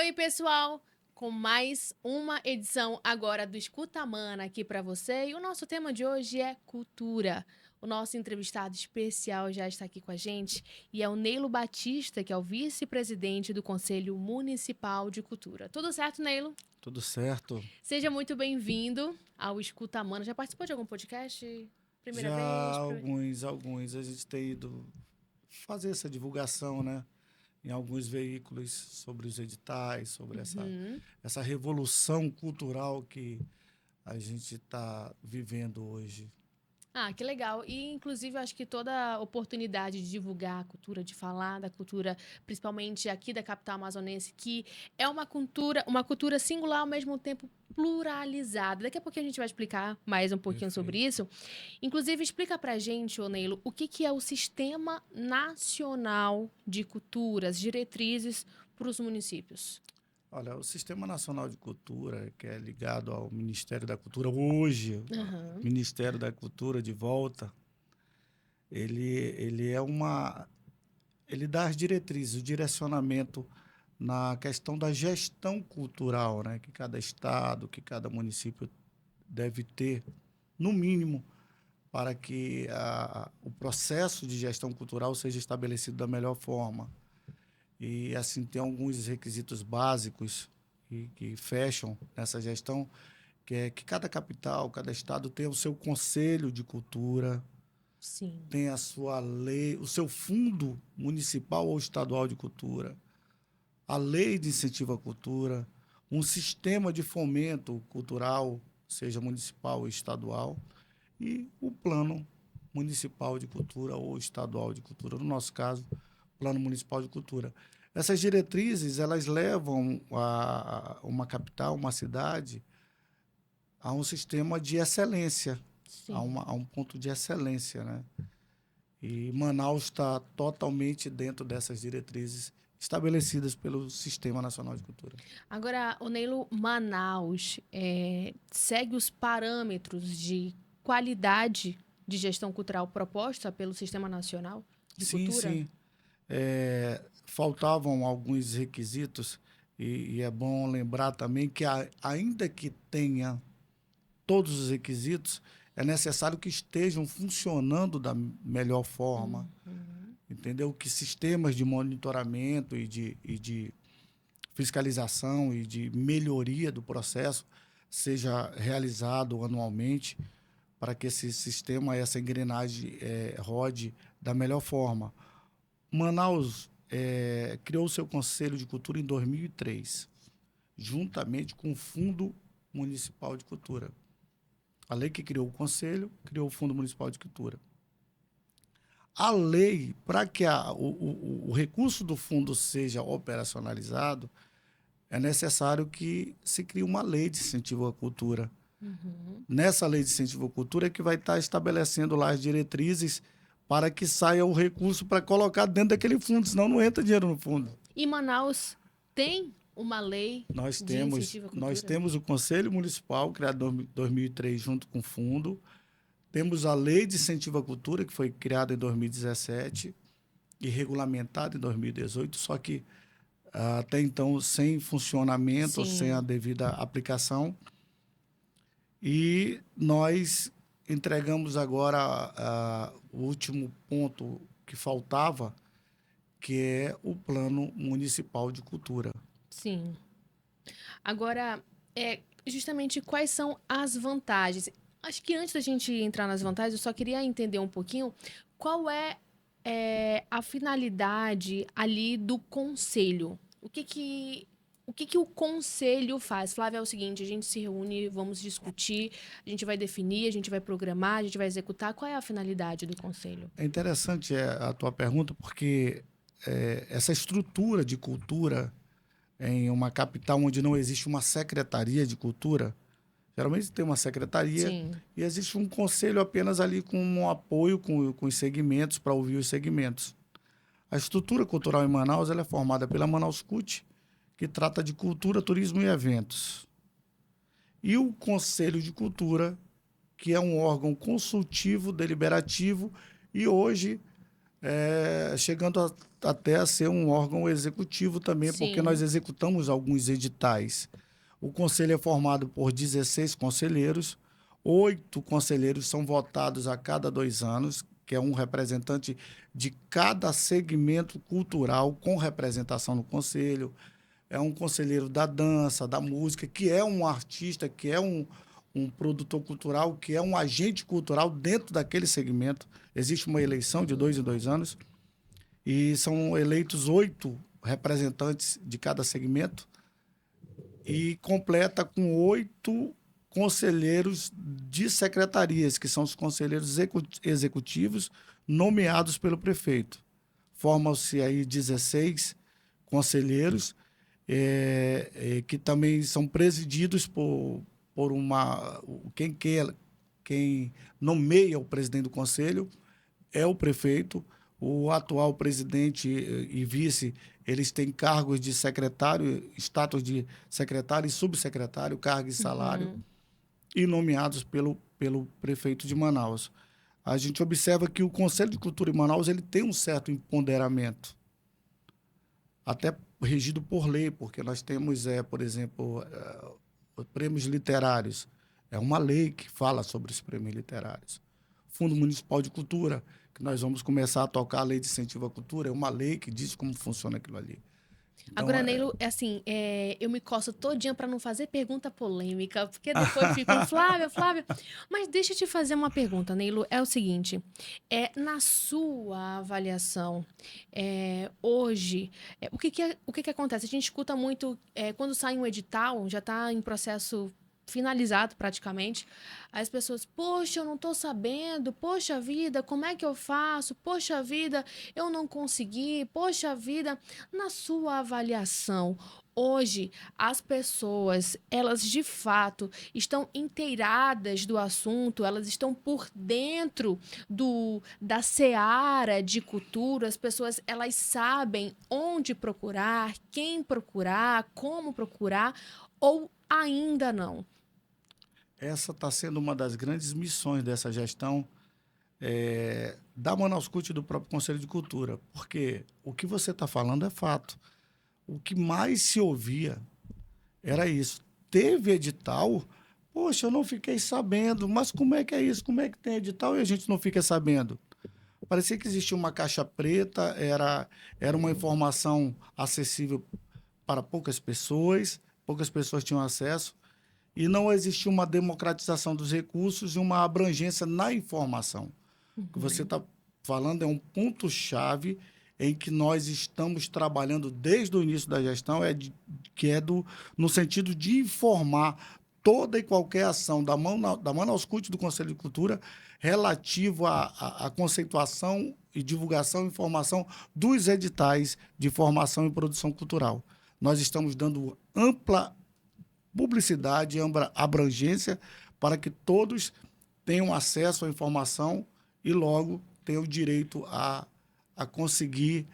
aí, pessoal? Com mais uma edição agora do Escuta Mana aqui para você. E o nosso tema de hoje é cultura. O nosso entrevistado especial já está aqui com a gente e é o Neilo Batista, que é o vice-presidente do Conselho Municipal de Cultura. Tudo certo, Neilo? Tudo certo. Seja muito bem-vindo ao Escuta Mana. Já participou de algum podcast? Primeira Já vez? alguns a gente tem ido fazer essa divulgação, né? Em alguns veículos sobre os editais, sobre essa revolução cultural que a gente está vivendo hoje. Ah, que legal. E, inclusive, eu acho que toda oportunidade de divulgar a cultura, de falar da cultura, principalmente aqui da capital amazonense, que é uma cultura singular, ao mesmo tempo pluralizada. Daqui a pouquinho a gente vai explicar mais um pouquinho sobre Perfeito. isso. Inclusive, explica pra gente, ô Neilo, o que é o Sistema Nacional de Cultura, as diretrizes para os municípios. Olha, o Sistema Nacional de Cultura, que é ligado ao Ministério da Cultura hoje, Aham. Ministério da Cultura de volta, ele é uma ele dá as diretrizes, o direcionamento na questão da gestão cultural, né? Que cada estado, que cada município deve ter, no mínimo, para que o processo de gestão cultural seja estabelecido da melhor forma. E, assim, tem alguns requisitos básicos que fecham essa gestão, que é que cada capital, cada estado tenha o seu conselho de cultura, Sim. tem a sua lei, o seu fundo municipal ou estadual de cultura, a lei de incentivo à cultura, um sistema de fomento cultural, seja municipal ou estadual, e o plano municipal de cultura ou estadual de cultura, no nosso caso, plano municipal de cultura. Essas diretrizes, elas levam uma capital, uma cidade, a um sistema de excelência, Sim. a um ponto de excelência, né? E Manaus está totalmente dentro dessas diretrizes estabelecidas pelo Sistema Nacional de Cultura. Agora, o Neilo, Manaus segue os parâmetros de qualidade de gestão cultural proposta pelo Sistema Nacional de Sim, Cultura? sim. Faltavam alguns requisitos e é bom lembrar também que, ainda que tenha todos os requisitos, é necessário que estejam funcionando da melhor forma, Uhum. entendeu? Que sistemas de monitoramento e de fiscalização e de melhoria do processo seja realizado anualmente para que esse sistema, essa engrenagem rode da melhor forma. Manaus criou seu Conselho de Cultura em 2003, juntamente com o Fundo Municipal de Cultura. A lei que criou o Conselho criou o Fundo Municipal de Cultura. A lei, para que o recurso do fundo seja operacionalizado, é necessário que se crie uma lei de incentivo à cultura. Uhum. Nessa lei de incentivo à cultura é que vai estar estabelecendo lá as diretrizes para que saia o recurso para colocar dentro daquele fundo, senão não entra dinheiro no fundo. E Manaus tem uma lei de incentivo à Nós cultura? temos o Conselho Municipal, criado em 2003, junto com o fundo. Temos a Lei de Incentivo à Cultura, que foi criada em 2017 e regulamentada em 2018, só que até então sem funcionamento, sem a Sim. devida aplicação. E nós entregamos agora o último ponto que faltava, que é o Plano Municipal de Cultura. Sim. Agora, justamente quais são as vantagens? Acho que antes da gente entrar nas vantagens, eu só queria entender um pouquinho qual é a finalidade ali do conselho. O que que o conselho faz? Flávia, é o seguinte, a gente se reúne, vamos discutir, a gente vai definir, a gente vai programar, a gente vai executar. Qual é a finalidade do conselho? É interessante a tua pergunta, porque essa estrutura de cultura em uma capital onde não existe uma secretaria de cultura, geralmente tem uma secretaria Sim. e existe um conselho apenas ali com um apoio com os segmentos, para ouvir os segmentos. A estrutura cultural em Manaus ela é formada pela Manaus CUT, que trata de cultura, turismo e eventos. E o Conselho de Cultura, que é um órgão consultivo, deliberativo, e hoje chegando até a ser um órgão executivo também, porque nós Sim. executamos alguns editais. O conselho é formado por 16 conselheiros, 8 conselheiros são votados a cada 2 anos, que é um representante de cada segmento cultural com representação no conselho. É um conselheiro da dança, da música, que é um artista, que é um produtor cultural, que é um agente cultural dentro daquele segmento. Existe uma eleição de 2 em 2 anos e são eleitos 8 representantes de cada segmento e completa com 8 conselheiros de secretarias, que são os conselheiros executivos nomeados pelo prefeito. Formam-se aí 16 conselheiros, que também são presididos por uma... Quem nomeia o presidente do conselho é o prefeito. O atual presidente e vice, eles têm cargos de secretário, status de secretário e subsecretário, cargo e salário, Uhum. e nomeados pelo prefeito de Manaus. A gente observa que o Conselho de Cultura em Manaus ele tem um certo empoderamento, até regido por lei, porque nós temos, por exemplo, prêmios literários. É uma lei que fala sobre os prêmios literários. Fundo Municipal de Cultura, que nós vamos começar a tocar a lei de incentivo à cultura, é uma lei que diz como funciona aquilo ali. Então, Agora, Neilo, é assim, eu me coço todinha para não fazer pergunta polêmica, porque depois ficam, Flávia, Flávia. Mas deixa eu te fazer uma pergunta, Neilo. É o seguinte, na sua avaliação, hoje, o que que acontece? A gente escuta muito, quando sai um edital, já está em processo finalizado praticamente, as pessoas, poxa, eu não estou sabendo, poxa vida, como é que eu faço? Poxa vida, eu não consegui, poxa vida. Na sua avaliação, hoje as pessoas, elas de fato estão inteiradas do assunto, elas estão por dentro da seara de cultura, as pessoas elas sabem onde procurar, quem procurar, como procurar, ou ainda não? essa está sendo uma das grandes missões dessa gestão, da Manaus Cult e do próprio Conselho de Cultura, porque o que você está falando é fato. O que mais se ouvia era isso. Teve edital, poxa, eu não fiquei sabendo, mas como é que é isso? Como é que tem edital e a gente não fica sabendo? Parecia que existia uma caixa preta, era uma informação acessível para poucas pessoas tinham acesso, e não existia uma democratização dos recursos e uma abrangência na informação. O que você Uhum. está falando é um ponto-chave em que nós estamos trabalhando desde o início da gestão, no sentido de informar toda e qualquer ação da Manaus Cult do Conselho de Cultura relativo à conceituação e divulgação e informação dos editais de formação e produção cultural. Nós estamos dando ampla publicidade, ampla abrangência para que todos tenham acesso à informação e logo tenham o direito a conseguir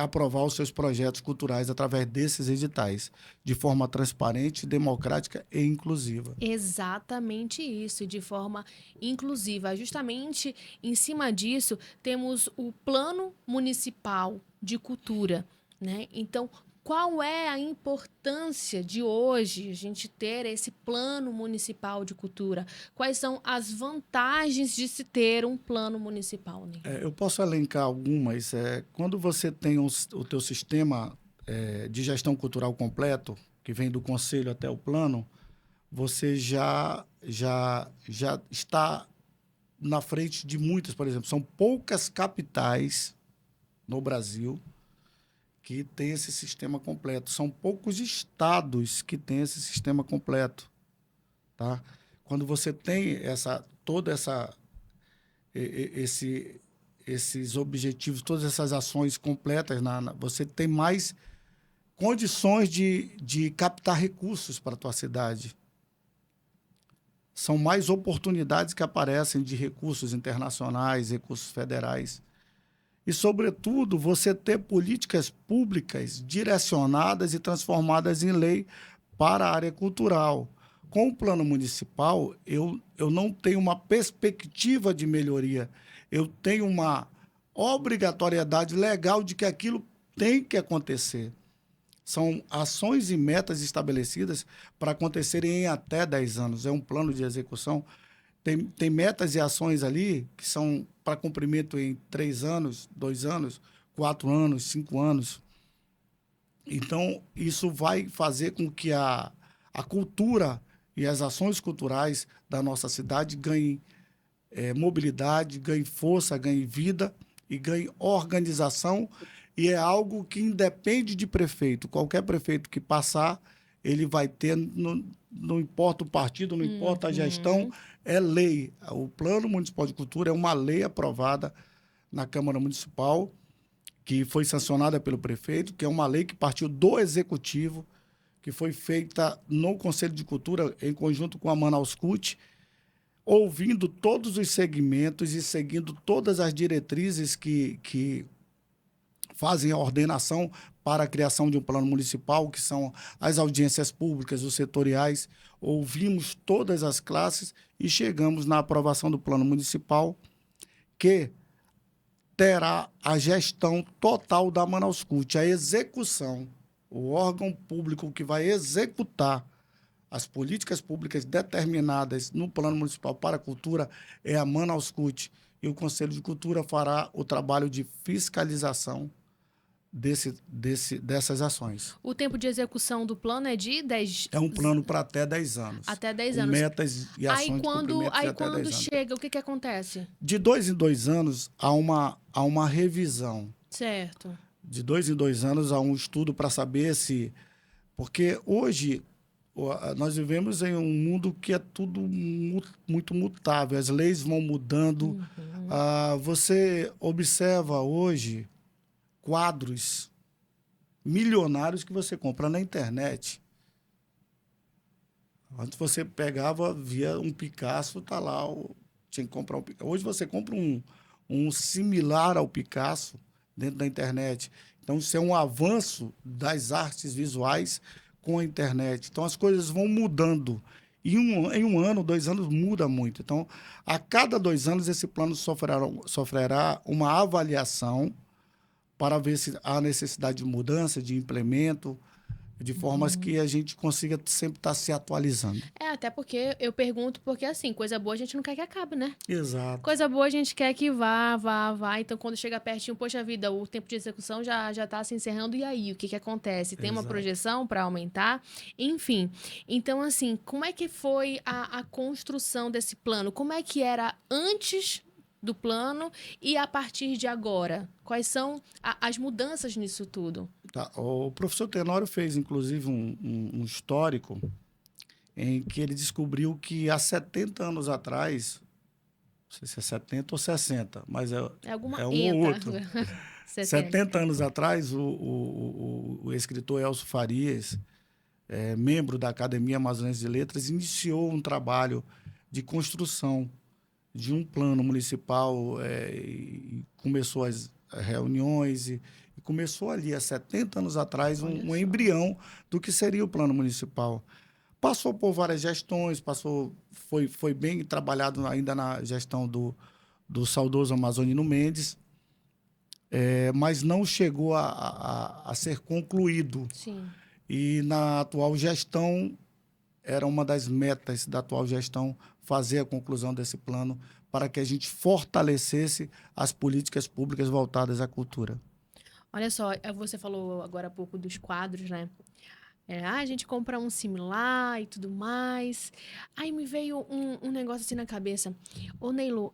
aprovar os seus projetos culturais através desses editais, de forma transparente, democrática e inclusiva. Exatamente isso, de forma inclusiva. Justamente em cima disso, temos o Plano Municipal de Cultura, né? Então, qual é a importância de hoje a gente ter esse Plano Municipal de Cultura? Quais são as vantagens de se ter um plano municipal, Ney? Eu posso elencar algumas. Quando você tem o teu sistema de gestão cultural completo, que vem do conselho até o plano, você já está na frente de muitas, por exemplo. São poucas capitais no Brasil que têm esse sistema completo. São poucos estados que têm esse sistema completo. Tá? Quando você tem toda essa esse, esses objetivos, todas essas ações completas, você tem mais condições de captar recursos para a tua cidade. São mais oportunidades que aparecem de recursos internacionais, recursos federais. E, sobretudo, você ter políticas públicas direcionadas e transformadas em lei para a área cultural. Com o plano municipal, eu não tenho uma perspectiva de melhoria. Eu tenho uma obrigatoriedade legal de que aquilo tem que acontecer. São ações e metas estabelecidas para acontecerem em até 10 anos. É um plano de execução. Tem metas e ações ali que são para cumprimento em 3 anos, 2 anos, 4 anos, 5 anos. Então, isso vai fazer com que a cultura e as ações culturais da nossa cidade ganhem mobilidade, ganhem força, ganhem vida e ganhem organização. E é algo que independe de prefeito. Qualquer prefeito que passar, ele vai ter, não importa o partido, não importa a gestão, é lei. O Plano Municipal de Cultura é uma lei aprovada na Câmara Municipal, que foi sancionada pelo prefeito, que é uma lei que partiu do Executivo, que foi feita no Conselho de Cultura, em conjunto com a Manaus CUT, ouvindo todos os segmentos e seguindo todas as diretrizes que fazem a ordenação para a criação de um plano municipal, que são as audiências públicas, os setoriais. Ouvimos todas as classes e chegamos na aprovação do plano municipal, que terá a gestão total da Manaus CUT, a execução, o órgão público que vai executar as políticas públicas determinadas no Plano Municipal para a Cultura é a Manaus CUT, e o Conselho de Cultura fará o trabalho de fiscalização dessas ações. O tempo de execução do plano é de 10... É um plano para até 10 anos. Até 10 com anos. metas e ações de cumprimento de até 10 quando anos. chega, o que acontece? De 2 em 2 anos, há uma revisão. Certo. De 2 em 2 anos, há um estudo para saber se... Porque hoje nós vivemos em um mundo que é tudo muito mutável. As leis vão mudando. Você observa hoje quadros milionários que você compra na internet. Antes você pegava, via um Picasso, tá lá, tinha que comprar um Picasso. Hoje você compra um similar ao Picasso dentro da internet. Então, isso é um avanço das artes visuais com a internet. Então, as coisas vão mudando. E em um ano, 2 anos, muda muito. Então, a cada 2 anos, esse plano sofrerá uma avaliação para ver se há necessidade de mudança, de implemento, de formas que a gente consiga sempre estar se atualizando. Até porque eu pergunto, porque assim, coisa boa a gente não quer que acabe, né? Exato. Coisa boa a gente quer que vá. Então, quando chega pertinho, poxa vida, o tempo de execução já está se encerrando, e aí? O que acontece? Tem uma projeção para aumentar? Enfim. Então, assim, como é que foi a construção desse plano? Como é que era antes do plano e a partir de agora? Quais são as mudanças nisso tudo? Tá. O professor Tenório fez, inclusive, um histórico em que ele descobriu que há 70 anos atrás, não sei se é 70 ou 60, mas é um ou outro. 70 anos atrás, o escritor Elcio Farias, membro da Academia Amazonense de Letras, iniciou um trabalho de construção de um plano municipal, e começou as reuniões e começou ali, há 70 anos atrás, um embrião do que seria o plano municipal. Passou por várias gestões, foi bem trabalhado ainda na gestão do saudoso Amazonino Mendes, mas não chegou a ser concluído. Sim. E na atual gestão, era uma das metas da atual gestão fazer a conclusão desse plano para que a gente fortalecesse as políticas públicas voltadas à cultura. Olha só, você falou agora há pouco dos quadros, né? A gente compra um similar e tudo mais. Aí me veio um negócio assim na cabeça. Ô, Neilo,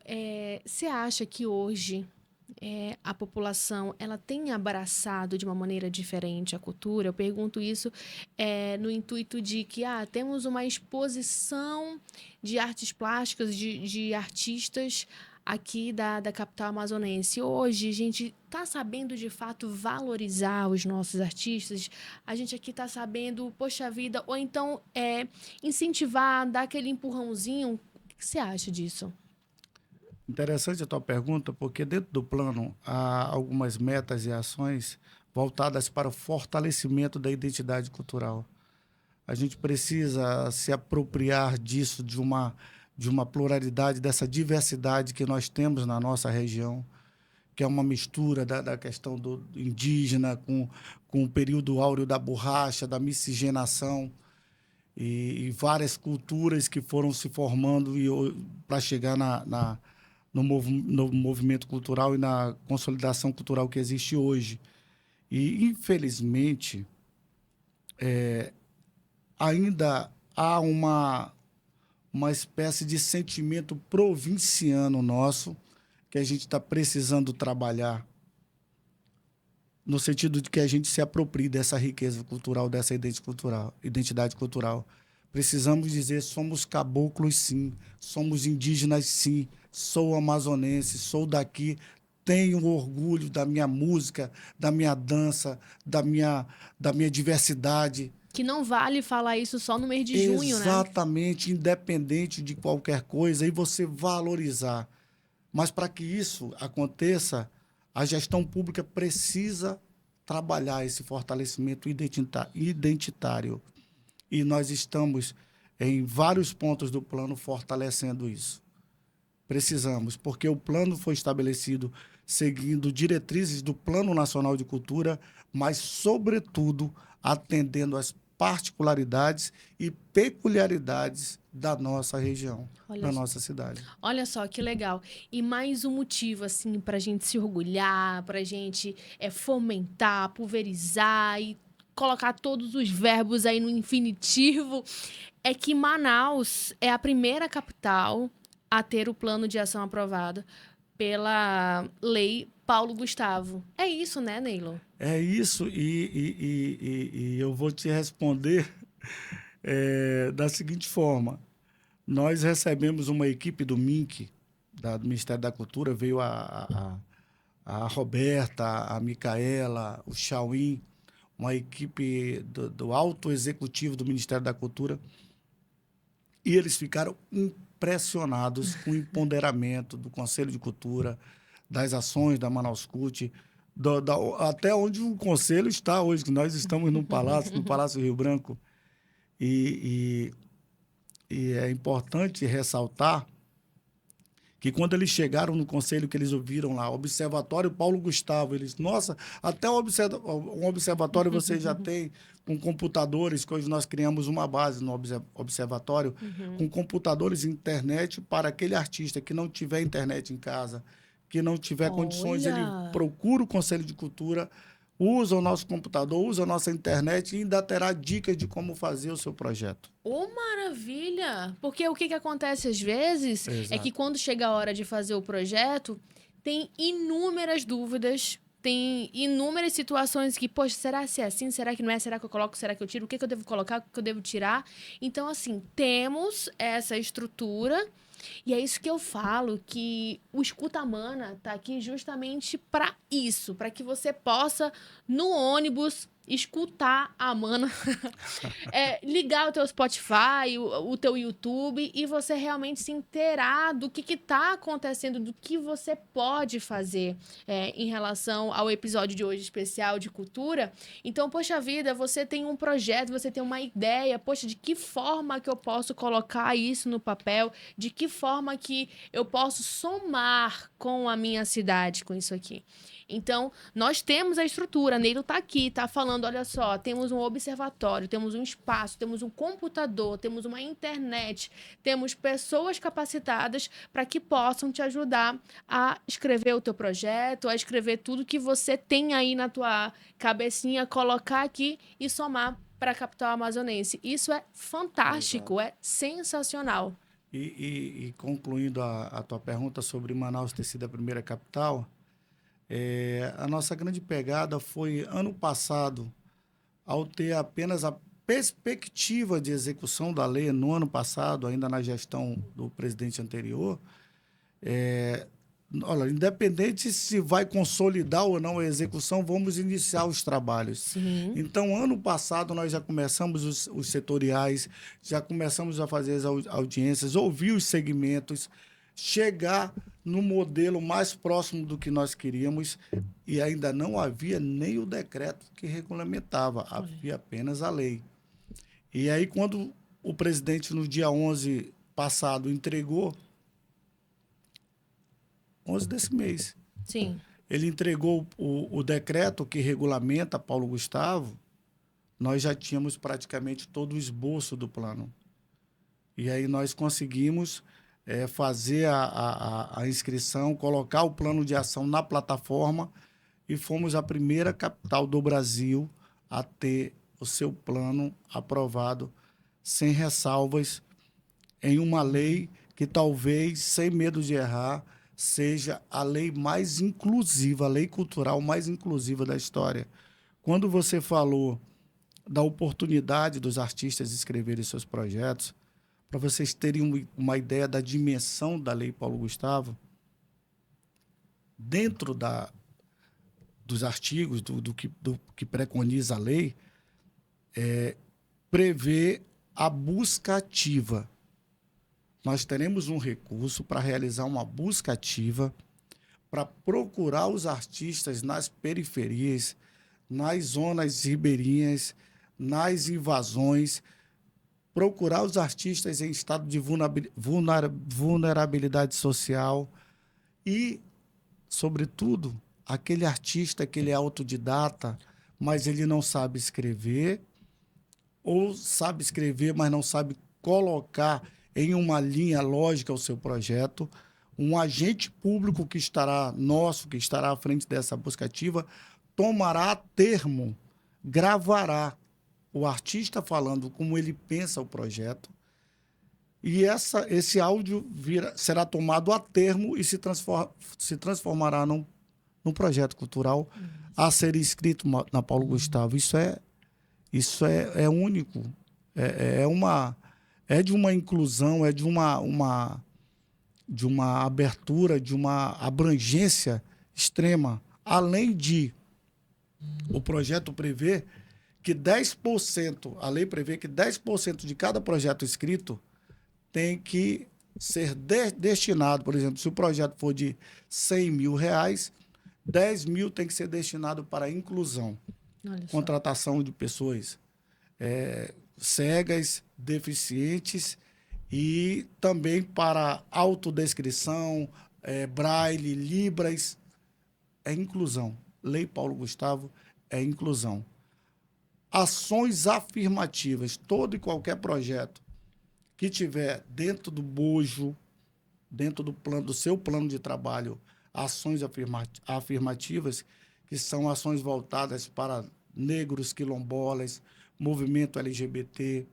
você acha que hoje a população ela tem abraçado de uma maneira diferente a cultura? Eu pergunto isso no intuito de que temos uma exposição de artes plásticas, de artistas aqui da capital amazonense. Hoje, a gente está sabendo, de fato, valorizar os nossos artistas. A gente aqui está sabendo, poxa vida, ou então incentivar, dar aquele empurrãozinho. O que você acha disso? Interessante a tua pergunta, porque dentro do plano há algumas metas e ações voltadas para o fortalecimento da identidade cultural. A gente precisa se apropriar disso, de uma pluralidade, dessa diversidade que nós temos na nossa região. que é uma mistura da questão do indígena com o período áureo da borracha, da miscigenação, e várias culturas que foram se formando para chegar no movimento cultural e na consolidação cultural que existe hoje. E, infelizmente, ainda há uma espécie de sentimento provinciano nosso que a gente está precisando trabalhar, no sentido de que a gente se aproprie dessa riqueza cultural, dessa identidade cultural. Precisamos dizer, somos caboclos, sim, somos indígenas, sim, sou amazonense, sou daqui, tenho orgulho da minha música, da minha dança, da minha diversidade. Que não vale falar isso só no mês de junho, né? Exatamente, independente de qualquer coisa, e você valorizar. Mas para que isso aconteça, a gestão pública precisa trabalhar esse fortalecimento identitário. E nós estamos, em vários pontos do plano, fortalecendo isso. Precisamos, porque o plano foi estabelecido seguindo diretrizes do Plano Nacional de Cultura, mas, sobretudo, atendendo às particularidades e peculiaridades da nossa região, da nossa cidade. Olha só, que legal. E mais um motivo, assim, para a gente se orgulhar, para a gente fomentar, pulverizar e colocar todos os verbos aí no infinitivo, é que Manaus é a primeira capital a ter o plano de ação aprovado pela Lei Paulo Gustavo. É isso, né, Neylon? É isso, e eu vou te responder da seguinte forma. Nós recebemos uma equipe do MINC, do Ministério da Cultura, veio a Roberta, a Micaela, o Chauim, uma equipe do alto executivo do Ministério da Cultura, e eles ficaram impressionados com o empoderamento do Conselho de Cultura, das ações da Manaus Cult, até onde o Conselho está hoje, que nós estamos no Palácio Rio Branco. E é importante ressaltar que quando eles chegaram no conselho, que eles ouviram lá, Observatório Paulo Gustavo, eles, nossa, até um observatório você já tem com computadores, que hoje nós criamos uma base no observatório, com computadores e internet para aquele artista que não tiver internet em casa, que não tiver condições, ele procura o Conselho de Cultura, usa o nosso computador, usa a nossa internet e ainda terá dicas de como fazer o seu projeto. Oh, maravilha! Porque o que acontece às vezes é que quando chega a hora de fazer o projeto, tem inúmeras dúvidas, tem inúmeras situações que, poxa, será que é assim? Será que não é? Será que eu coloco? Será que eu tiro? O que eu devo colocar? O que eu devo tirar? Então, assim, temos essa estrutura. E é isso que eu falo, que o Escutamana tá aqui justamente para isso, para que você possa, no ônibus, escutar a Mana, ligar o teu Spotify, o teu YouTube, e você realmente se inteirar do que tá acontecendo, do que você pode fazer em relação ao episódio de hoje especial de cultura. Então, poxa vida, você tem um projeto, você tem uma ideia, poxa, de que forma que eu posso colocar isso no papel, de que forma que eu posso somar com a minha cidade com isso aqui. Então, nós temos a estrutura, Neilo está aqui, está falando, olha só, temos um observatório, temos um espaço, temos um computador, temos uma internet, temos pessoas capacitadas para que possam te ajudar a escrever o teu projeto, a escrever tudo que você tem aí na tua cabecinha, colocar aqui e somar para a capital amazonense. Isso é fantástico, é sensacional. E concluindo a tua pergunta sobre Manaus ter sido a primeira capital, a nossa grande pegada foi, ano passado, ao ter apenas a perspectiva de execução da lei, no ano passado, ainda na gestão do presidente anterior, olha, independente se vai consolidar ou não a execução, vamos iniciar os trabalhos. Sim. Então, ano passado, nós já começamos os setoriais, já começamos a fazer as audiências, ouvir os segmentos, chegar no modelo mais próximo do que nós queríamos, e ainda não havia nem o decreto que regulamentava, havia apenas a lei. E aí, quando o presidente, no dia 11 passado, entregou, 11 desse mês. Sim. ele entregou o decreto que regulamenta Paulo Gustavo, nós já tínhamos praticamente todo o esboço do plano. E aí nós conseguimos fazer a inscrição, colocar o plano de ação na plataforma e fomos a primeira capital do Brasil a ter o seu plano aprovado sem ressalvas em uma lei que talvez, sem medo de errar, seja a lei mais inclusiva, a lei cultural mais inclusiva da história. Quando você falou da oportunidade dos artistas escreverem seus projetos, para vocês terem uma ideia da dimensão da Lei Paulo Gustavo, dentro dos artigos, do que preconiza a lei, prevê a busca ativa. Nós teremos um recurso para realizar uma busca ativa para procurar os artistas nas periferias, nas zonas ribeirinhas, nas invasões, procurar os artistas em estado de vulnerabilidade social e, sobretudo, aquele artista que ele é autodidata, mas ele não sabe escrever, ou sabe escrever, mas não sabe colocar em uma linha lógica o seu projeto. Um agente público que estará à frente dessa busca ativa, tomará a termo, gravará o artista falando como ele pensa o projeto, e esse áudio será tomado a termo e se transformará num projeto cultural a ser inscrito na Paulo Gustavo. Isso é único. É de uma inclusão, é de uma abertura, de uma abrangência extrema. Além de o projeto prever que 10%, a lei prevê que 10% de cada projeto escrito tem que ser destinado, por exemplo, se o projeto for de R$100 mil, 10 mil tem que ser destinado para a inclusão, contratação de pessoas cegas, deficientes e também para autodescrição, braille, libras. É inclusão. Lei Paulo Gustavo é inclusão. Ações afirmativas, todo e qualquer projeto que tiver dentro do bojo, dentro do seu plano de trabalho, ações afirmativas, que são ações voltadas para negros, quilombolas, movimento LGBT,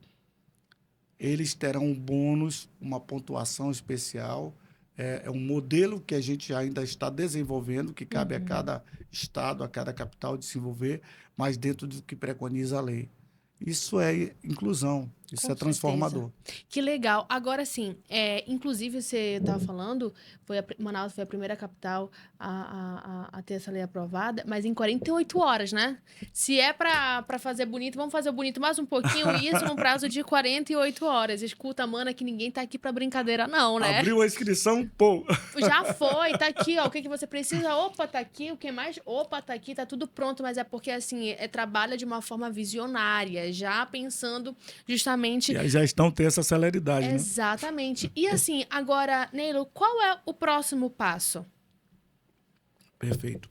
eles terão um bônus, uma pontuação especial. É um modelo que a gente ainda está desenvolvendo, que cabe a cada estado, a cada capital desenvolver, mas dentro do que preconiza a lei. Isso é inclusão, isso é transformador. Que legal. Agora, sim, inclusive você estava falando, Manaus foi a primeira capital a ter essa lei aprovada, mas em 48 horas, né? Se é para fazer bonito, vamos fazer bonito mais um pouquinho, e isso num prazo de 48 horas. Escuta, mana, que ninguém tá aqui para brincadeira não, né? Abriu a inscrição, pô! Já foi, tá aqui, ó, o que você precisa? Opa, tá aqui, o que mais? Opa, tá aqui, tá tudo pronto, mas é porque, assim, trabalha de uma forma visionária, já pensando justamente... E a gestão tem essa celeridade, né? Exatamente. E assim, agora, Neilo, qual é o próximo passo? Perfeito.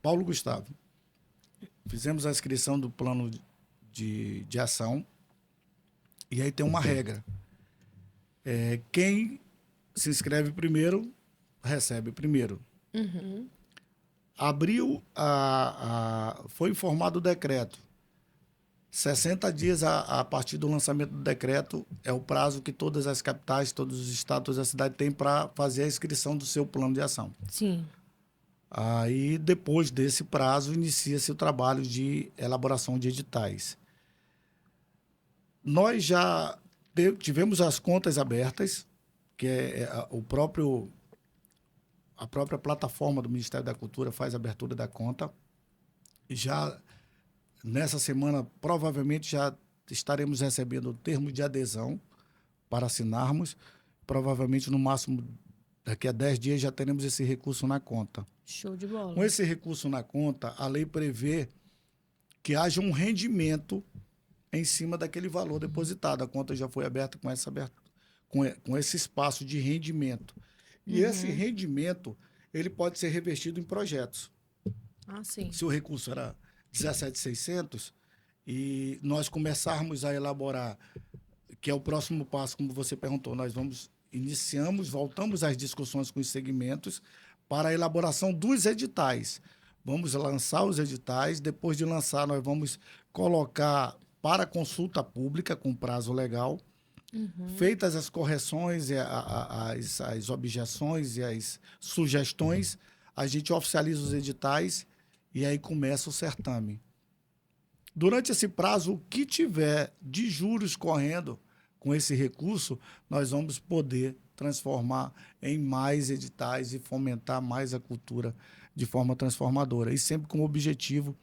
Paulo Gustavo, fizemos a inscrição do plano de ação e aí tem uma regra. Quem se inscreve primeiro, recebe primeiro. Foi informado o decreto. 60 dias a partir do lançamento do decreto é o prazo que todas as capitais, todos os estados da cidade têm para fazer a inscrição do seu plano de ação. Sim. Aí, depois desse prazo, inicia-se o trabalho de elaboração de editais. Nós já tivemos as contas abertas, que a própria plataforma do Ministério da Cultura faz a abertura da conta. Já nessa semana, provavelmente, já estaremos recebendo o termo de adesão para assinarmos. Provavelmente, no máximo, daqui a 10 dias, já teremos esse recurso na conta. Show de bola. Com esse recurso na conta, a lei prevê que haja um rendimento em cima daquele valor depositado. A conta já foi aberta com esse espaço de rendimento. E esse rendimento, ele pode ser revestido em projetos. Ah, sim. Se o recurso era 17.600 e nós começarmos a elaborar, que é o próximo passo, como você perguntou, voltamos às discussões com os segmentos para a elaboração dos editais. Vamos lançar os editais, depois de lançar, nós vamos colocar para consulta pública com prazo legal. Feitas as correções, as objeções e as sugestões, a gente oficializa os editais e aí começa o certame. Durante esse prazo, o que tiver de juros correndo com esse recurso, nós vamos poder transformar em mais editais e fomentar mais a cultura de forma transformadora. E sempre com o objetivo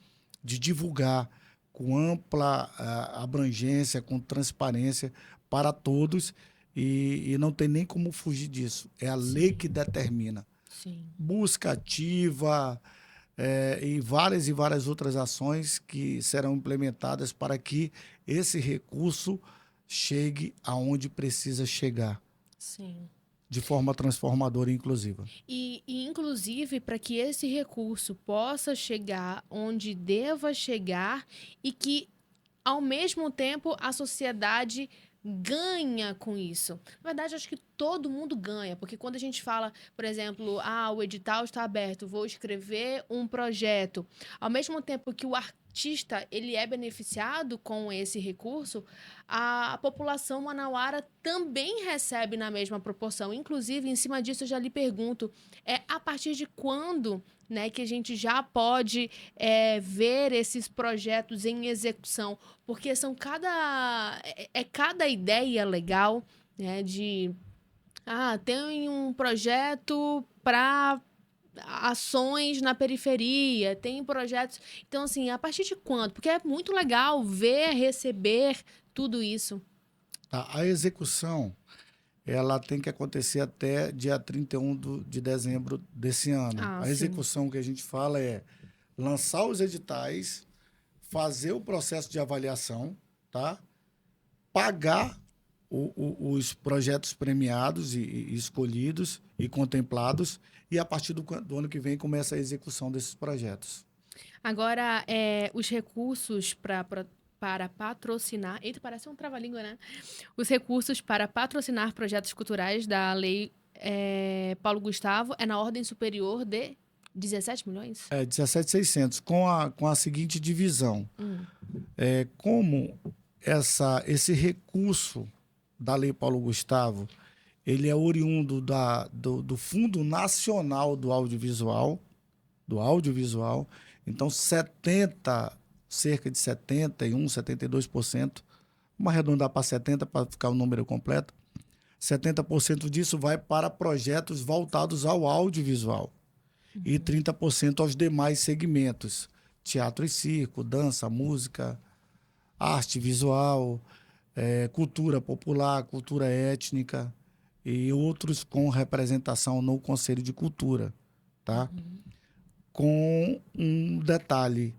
de divulgar com ampla abrangência, com transparência para todos, e não tem nem como fugir disso. É a lei que determina. Sim. Busca ativa e várias outras ações que serão implementadas para que esse recurso chegue aonde precisa chegar. Sim. De forma transformadora e inclusiva. E inclusive, para que esse recurso possa chegar onde deva chegar e que, ao mesmo tempo, a sociedade ganha com isso. Na verdade, acho que todo mundo ganha, porque quando a gente fala, por exemplo, o edital está aberto, vou escrever um projeto, ao mesmo tempo que o artista ele é beneficiado com esse recurso, a população manauara também recebe na mesma proporção. Inclusive, em cima disso, eu já lhe pergunto, a partir de quando, né, que a gente já pode ver esses projetos em execução? Porque são cada ideia legal, né, tem um projeto para ações na periferia, tem projetos. Então, assim, a partir de quando? Porque é muito legal ver, receber tudo isso. Tá? A execução, ela tem que acontecer até dia 31 de dezembro desse ano. A Sim. execução que a gente fala é lançar os editais, fazer o processo de avaliação, tá? Pagar os projetos premiados e escolhidos e contemplados, e a partir do ano que vem começa a execução desses projetos. Agora, os recursos para patrocinar... Eita, parece um trava-língua, né? Os recursos para patrocinar projetos culturais da Lei Paulo Gustavo é na ordem superior de 17 milhões? 17.600, com a seguinte divisão. Como esse recurso da Lei Paulo Gustavo, ele é oriundo do Fundo Nacional do Audiovisual, então cerca de 71%, 72%, vamos arredondar para 70% para ficar o número completo, 70% disso vai para projetos voltados ao audiovisual e 30% aos demais segmentos, teatro e circo, dança, música, arte visual, cultura popular, cultura étnica e outros com representação no Conselho de Cultura, tá? Com um detalhe,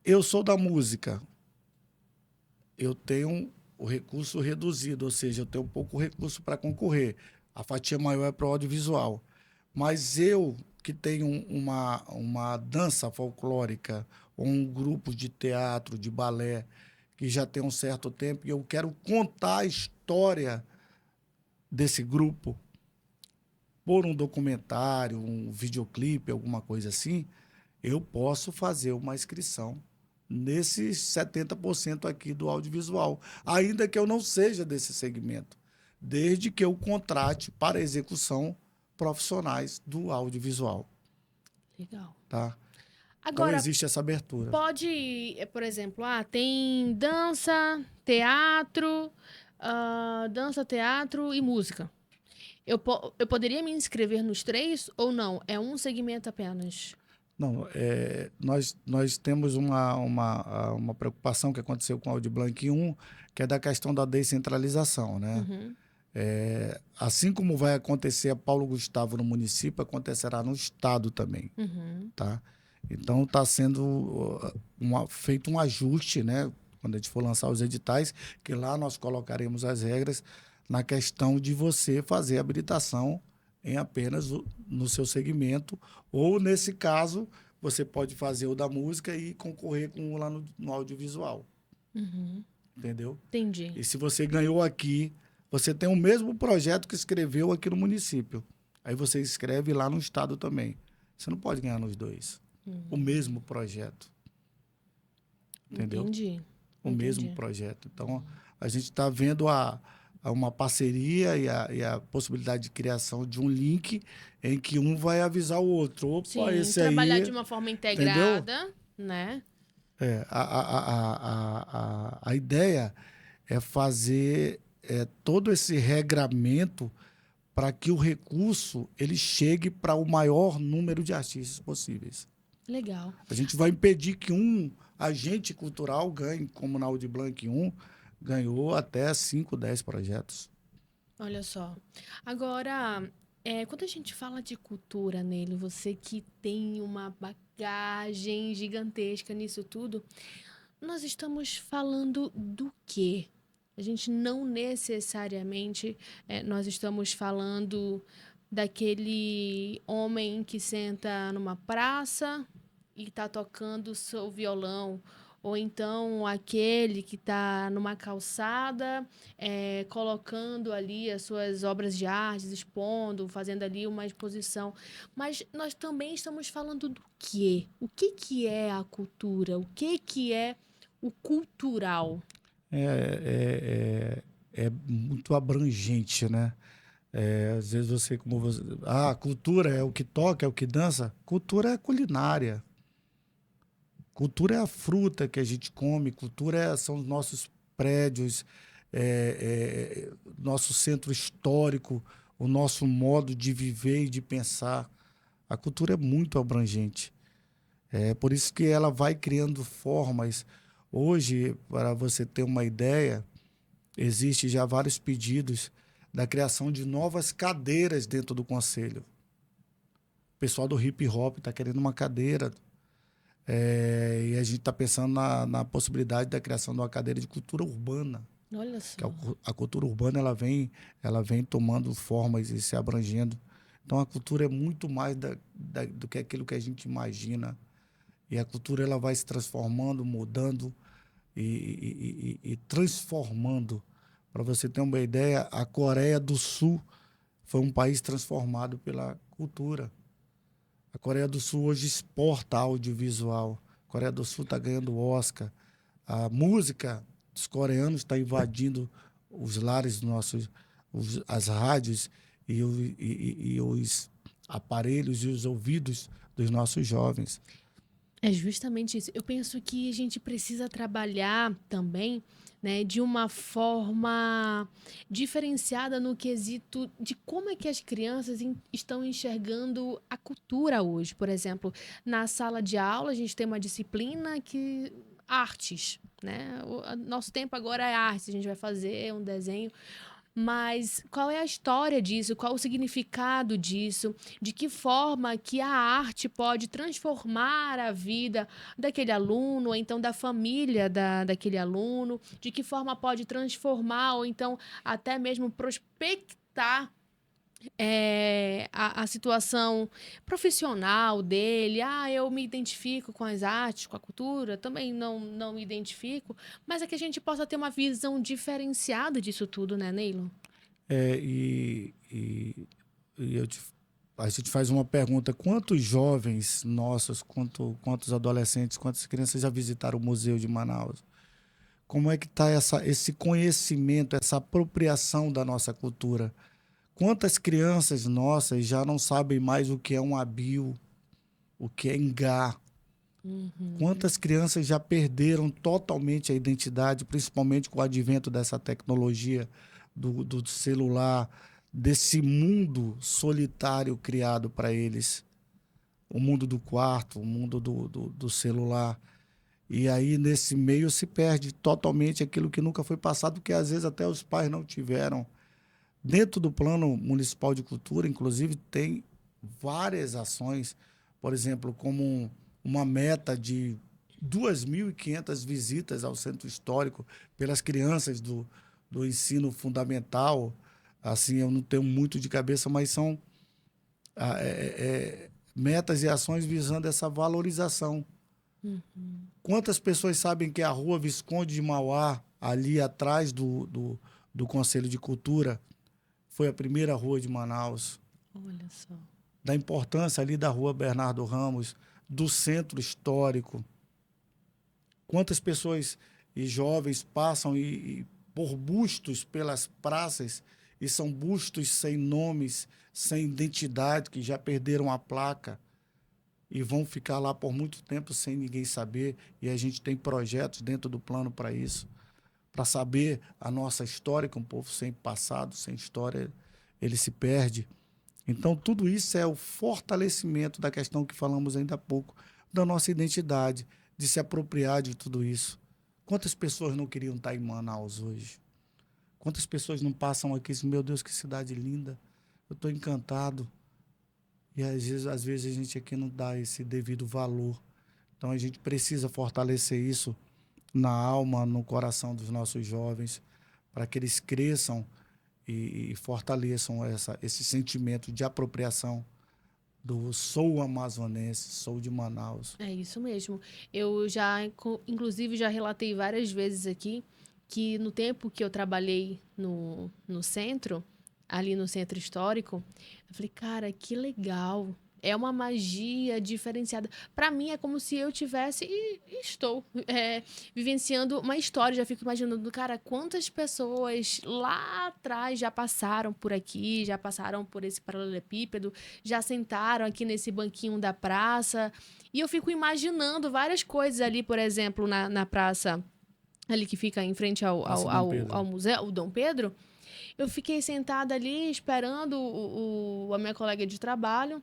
eu sou da música, eu tenho o recurso reduzido, ou seja, eu tenho pouco recurso para concorrer, a fatia maior é para o audiovisual, mas eu que tenho uma dança folclórica ou um grupo de teatro, de balé, que já tem um certo tempo, e eu quero contar a história desse grupo por um documentário, um videoclipe, alguma coisa assim, eu posso fazer uma inscrição nesses 70% aqui do audiovisual, ainda que eu não seja desse segmento, desde que eu contrate para execução profissionais do audiovisual. Legal. Tá? Agora, então, existe essa abertura. Pode, por exemplo, tem dança, teatro e música. Eu poderia me inscrever nos 3 ou não? É um segmento apenas? Não, nós temos uma preocupação que aconteceu com o Audiblanc 1, que é da questão da descentralização, né? Assim como vai acontecer a Paulo Gustavo no município, acontecerá no estado também, tá? Então, está sendo feito um ajuste, né? Quando a gente for lançar os editais, que lá nós colocaremos as regras na questão de você fazer habilitação em apenas no seu segmento, ou, nesse caso, você pode fazer o da música e concorrer com o lá no audiovisual. Uhum. Entendeu? Entendi. E se você ganhou aqui, você tem o mesmo projeto que escreveu aqui no município. Aí você escreve lá no estado também. Você não pode ganhar nos dois. O mesmo projeto. Entendeu? Entendi. O Entendi. mesmo projeto. Então, a gente está vendo uma parceria e a possibilidade de criação de um link em que um vai avisar o outro. Opa, Sim, esse trabalhar aí... de uma forma Entendeu? integrada, né? É, a ideia é fazer todo esse regramento para que o recurso ele chegue para o maior número de artistas possíveis. Legal. A gente vai impedir que um agente cultural ganhe, como na Audi Blanc 1, ganhou até 5, 10 projetos. Olha só. Agora, quando a gente fala de cultura, Nele, você que tem uma bagagem gigantesca nisso tudo, nós estamos falando do quê? A gente não necessariamente nós estamos falando daquele homem que senta numa praça e está tocando seu violão, ou então aquele que está numa calçada colocando ali as suas obras de arte, expondo, fazendo ali uma exposição. Mas nós também estamos falando do quê? O que que é a cultura? O que que é o cultural? É muito abrangente, né? Às vezes você, como você... Ah, cultura é o que toca, é o que dança. Cultura é culinária. Cultura é a fruta que a gente come, são os nossos prédios, nosso centro histórico, o nosso modo de viver e de pensar. A cultura é muito abrangente. É por isso que ela vai criando formas. Hoje, para você ter uma ideia, existe já vários pedidos da criação de novas cadeiras dentro do conselho. O pessoal do hip hop está querendo uma cadeira. E a gente está pensando na possibilidade da criação de uma cadeira de cultura urbana. Olha Que só. a cultura urbana ela vem tomando formas e se abrangendo. Então, a cultura é muito mais do que aquilo que a gente imagina. E a cultura ela vai se transformando, mudando e transformando. Para você ter uma ideia, a Coreia do Sul foi um país transformado pela cultura. A Coreia do Sul hoje exporta audiovisual. A Coreia do Sul está ganhando Oscar. A música dos coreanos está invadindo os lares nossos, as rádios e os aparelhos e os ouvidos dos nossos jovens. É justamente isso. Eu penso que a gente precisa trabalhar também, né, de uma forma diferenciada no quesito de como é que as crianças estão enxergando a cultura hoje. Por exemplo, na sala de aula, a gente tem uma disciplina que artes, né? Nosso tempo agora é arte, a gente vai fazer um desenho. Mas qual é a história disso? Qual o significado disso? De que forma que a arte pode transformar a vida daquele aluno, ou então da família daquele aluno? De que forma pode transformar, ou então até mesmo prospectar a situação profissional dele? Ah, eu me identifico com as artes, com a cultura, também não me identifico, mas é que a gente possa ter uma visão diferenciada disso tudo, né, Neilo? É, e, e, e eu te, a gente faz uma pergunta: quantos jovens nossos, quantos adolescentes, quantas crianças já visitaram o Museu de Manaus? Como é que está esse conhecimento, essa apropriação da nossa cultura? Quantas crianças nossas já não sabem mais o que é um abio, o que é engá? Uhum. Quantas crianças já perderam totalmente a identidade, principalmente com o advento dessa tecnologia do celular, desse mundo solitário criado para eles? O mundo do quarto, o mundo do celular. E aí, nesse meio, se perde totalmente aquilo que nunca foi passado, que às vezes até os pais não tiveram. Dentro do Plano Municipal de Cultura, inclusive, tem várias ações, por exemplo, como uma meta de 2.500 visitas ao centro histórico pelas crianças do ensino fundamental. Assim, eu não tenho muito de cabeça, mas são metas e ações visando essa valorização. Quantas pessoas sabem que a Rua Visconde de Mauá, ali atrás do Conselho de Cultura, foi a primeira rua de Manaus? Olha só. Da importância ali da Rua Bernardo Ramos, do centro histórico. Quantas pessoas e jovens passam por bustos pelas praças e são bustos sem nomes, sem identidade, que já perderam a placa e vão ficar lá por muito tempo sem ninguém saber. E a gente tem projetos dentro do plano para isso, para saber a nossa história, que um povo sem passado, sem história, ele se perde. Então, tudo isso é o fortalecimento da questão que falamos ainda há pouco, da nossa identidade, de se apropriar de tudo isso. Quantas pessoas não queriam estar em Manaus hoje? Quantas pessoas não passam aqui e dizem, meu Deus, que cidade linda, eu estou encantado. E às vezes a gente aqui não dá esse devido valor. Então, a gente precisa fortalecer isso na alma, no coração dos nossos jovens, para que eles cresçam e fortaleçam esse sentimento de apropriação do sou amazonense, sou de Manaus. É isso mesmo. Eu já, inclusive, já relatei várias vezes aqui que no tempo que eu trabalhei no centro, ali no centro histórico, eu falei, cara, que legal. É uma magia diferenciada. Para mim, é como se eu tivesse e estou vivenciando uma história. Já fico imaginando, cara, quantas pessoas lá atrás já passaram por aqui, já passaram por esse paralelepípedo, já sentaram aqui nesse banquinho da praça. E eu fico imaginando várias coisas ali, por exemplo, na praça ali que fica em frente Praça Dom Pedro. ao museu, o Dom Pedro. Eu fiquei sentada ali esperando a minha colega de trabalho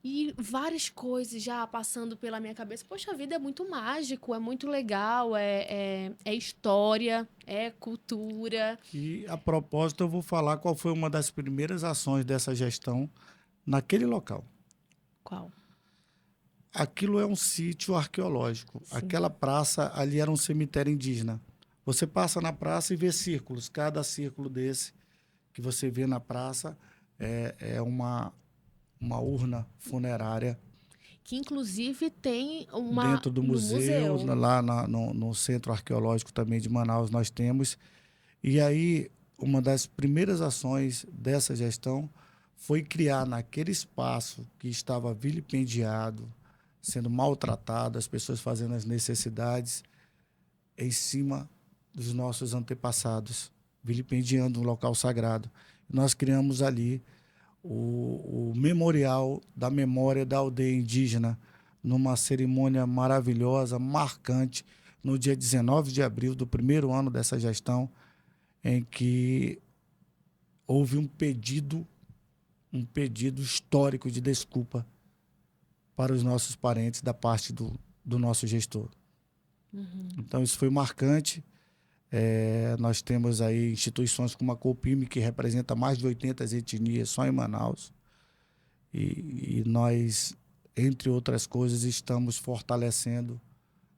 e várias coisas já passando pela minha cabeça. Poxa, a vida é muito mágico, é muito legal, é história, é cultura. E, a propósito, eu vou falar qual foi uma das primeiras ações dessa gestão naquele local. Qual? Aquilo é um sítio arqueológico. Sim. Aquela praça ali era um cemitério indígena. Você passa na praça e vê círculos. Cada círculo desse que você vê na praça é uma urna funerária. Que inclusive tem Dentro do no museu, lá no Centro Arqueológico também de Manaus, nós temos. E aí, uma das primeiras ações dessa gestão foi criar naquele espaço que estava vilipendiado, sendo maltratado, as pessoas fazendo as necessidades em cima dos nossos antepassados, vilipendiando um local sagrado. Nós criamos ali o memorial da memória da aldeia indígena, numa cerimônia maravilhosa, marcante, no dia 19 de abril do primeiro ano dessa gestão, em que houve um pedido histórico de desculpa para os nossos parentes da parte do nosso gestor. Então, isso foi marcante. Nós temos aí instituições como a Copime, que representa mais de 80 etnias só em Manaus. E nós, entre outras coisas, estamos fortalecendo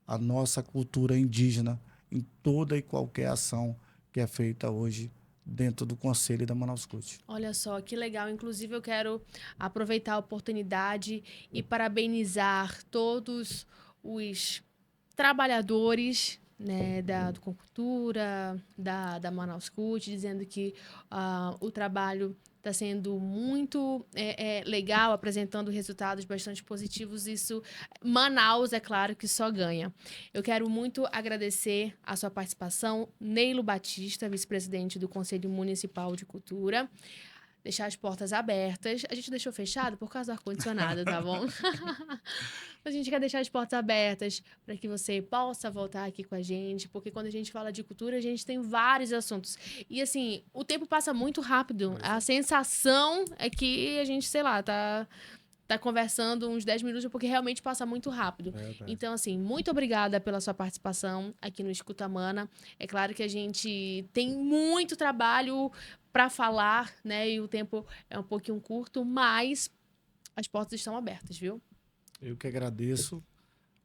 a nossa cultura indígena em toda e qualquer ação que é feita hoje dentro do Conselho da Manaus CUT. Olha só, que legal. Inclusive, eu quero aproveitar a oportunidade e parabenizar todos os trabalhadores, né, do Concultura, da Manaus CUT, dizendo que o trabalho está sendo muito legal, apresentando resultados bastante positivos. Isso, Manaus, é claro que só ganha. Eu quero muito agradecer a sua participação, Neilo Batista, vice-presidente do Conselho Municipal de Cultura. Deixar as portas abertas. A gente deixou fechado por causa do ar-condicionado, tá bom? A gente quer deixar as portas abertas para que você possa voltar aqui com a gente, porque quando a gente fala de cultura, a gente tem vários assuntos. E assim, o tempo passa muito rápido. A sensação é que a gente, sei lá, tá conversando uns 10 minutos, porque realmente passa muito rápido. Então, assim, muito obrigada pela sua participação aqui no Escuta Mana. É claro que a gente tem muito trabalho para falar, né? E o tempo é um pouquinho curto, mas as portas estão abertas, viu? Eu que agradeço.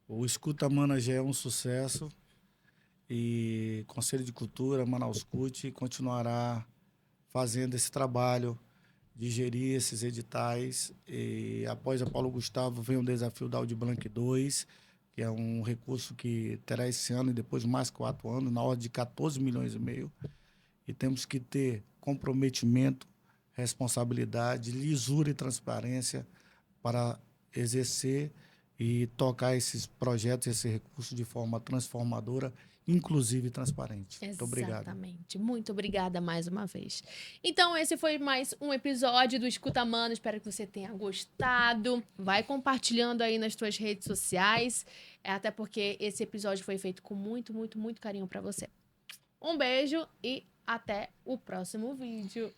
O Escuta Mana já é um sucesso. E Conselho de Cultura, Manaus CUT, continuará fazendo esse trabalho de gerir esses editais. E após a Paulo Gustavo, vem o desafio da Audi Blanc 2, que é um recurso que terá esse ano e depois mais 4 anos, na ordem de 14 milhões e meio. E temos que ter comprometimento, responsabilidade, lisura e transparência para exercer e tocar esses projetos, esse recurso de forma transformadora, inclusive e transparente. Muito obrigado. Exatamente. Muito obrigada mais uma vez. Então, esse foi mais um episódio do Escuta Mano. Espero que você tenha gostado. Vai compartilhando aí nas tuas redes sociais. Até porque esse episódio foi feito com muito, muito, muito carinho para você. Um beijo e até o próximo vídeo.